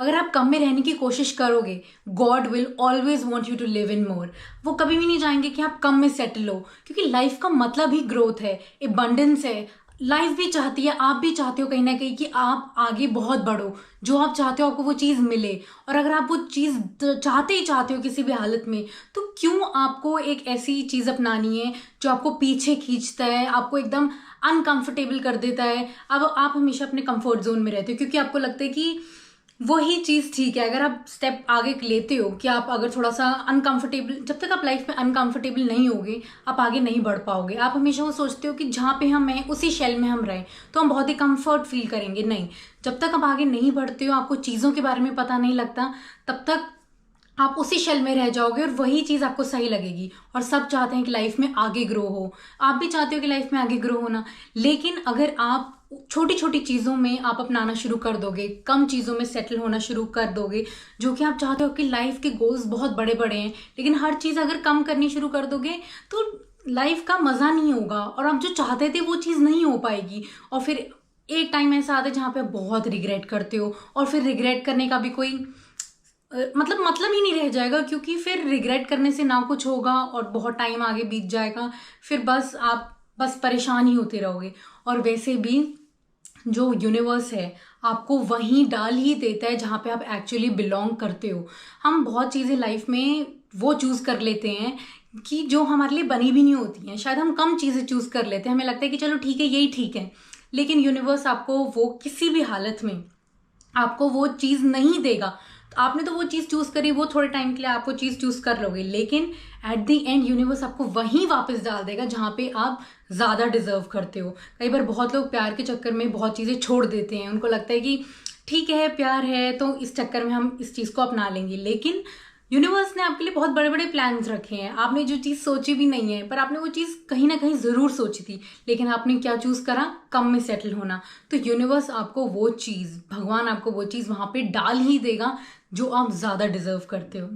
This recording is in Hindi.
अगर आप कम में रहने की कोशिश करोगे, God will always want you to live in more. वो कभी भी नहीं चाहेंगे कि आप कम में सेटल हो, क्योंकि लाइफ का मतलब ही ग्रोथ है, एबंडेंस है। लाइफ भी चाहती है, आप भी चाहते हो कहीं ना कहीं कि आप आगे बहुत बढ़ो, जो आप चाहते हो आपको वो चीज़ मिले। और अगर आप वो चीज़ चाहते ही चाहते हो किसी भी हालत में, तो क्यों आपको एक ऐसी चीज़ अपनानी है जो आपको पीछे खींचता है, आपको एकदम अनकंफर्टेबल कर देता है। अब आप हमेशा अपने कंफर्ट जोन में रहते हो, क्योंकि आपको लगता है कि वही चीज़ ठीक है। अगर आप स्टेप आगे लेते हो कि आप अगर थोड़ा सा अनकंफर्टेबल, जब तक आप लाइफ में अनकंफर्टेबल नहीं होगे आप आगे नहीं बढ़ पाओगे। आप हमेशा वो सोचते हो कि जहाँ पे हम हैं उसी शेल में हम रहें तो हम बहुत ही कंफर्ट फील करेंगे। नहीं, जब तक आप आगे नहीं बढ़ते हो, आपको चीज़ों के बारे में पता नहीं लगता, तब तक आप उसी शेल में रह जाओगे और वही चीज़ आपको सही लगेगी। और सब चाहते हैं कि लाइफ में आगे ग्रो हो, आप भी चाहते हो कि लाइफ में आगे ग्रो होना। लेकिन अगर आप छोटी छोटी चीज़ों में आप अपनाना शुरू कर दोगे, कम चीज़ों में सेटल होना शुरू कर दोगे, जो कि आप चाहते हो कि लाइफ के गोल्स बहुत बड़े बड़े हैं, लेकिन हर चीज़ अगर कम करनी शुरू कर दोगे तो लाइफ का मज़ा नहीं होगा और आप जो चाहते थे वो चीज़ नहीं हो पाएगी। और फिर एक टाइम ऐसा आता है जहाँ पे आप बहुत रिग्रेट करते हो, और फिर रिग्रेट करने का भी कोई मतलब ही नहीं रह जाएगा, क्योंकि फिर रिग्रेट करने से ना कुछ होगा और बहुत टाइम आगे बीत जाएगा। फिर बस आप बस परेशान ही होते रहोगे। और वैसे भी जो यूनिवर्स है आपको वहीं डाल ही देता है जहाँ पे आप एक्चुअली बिलोंग करते हो। हम बहुत चीज़ें लाइफ में वो चूज़ कर लेते हैं कि जो हमारे लिए बनी भी नहीं होती हैं। शायद हम कम चीज़ें चूज़ कर लेते हैं, हमें लगता है कि चलो ठीक है यही ठीक है, लेकिन यूनिवर्स आपको वो किसी भी हालत में आपको वो चीज़ नहीं देगा। तो आपने तो वो चीज़ चूज़ करी, वो थोड़े टाइम के लिए आप वो चीज़ चूज़ कर लोगे, लेकिन एट द एंड यूनिवर्स आपको वहीं वापस डाल देगा जहाँ पे आप ज़्यादा डिजर्व करते हो। कई बार बहुत लोग प्यार के चक्कर में बहुत चीज़ें छोड़ देते हैं, उनको लगता है कि ठीक है प्यार है तो इस चक्कर में हम इस चीज़ को अपना लेंगे। लेकिन यूनिवर्स ने आपके लिए बहुत बड़े बड़े प्लान्स रखे हैं, आपने जो चीज़ सोची भी नहीं है, पर आपने वो चीज़ कहीं ना कहीं ज़रूर सोची थी, लेकिन आपने क्या चूज़ करा, कम में सेटल होना। तो यूनिवर्स आपको वो चीज़, भगवान आपको वो चीज़ वहाँ पे डाल ही देगा जो आप ज़्यादा डिजर्व करते हो।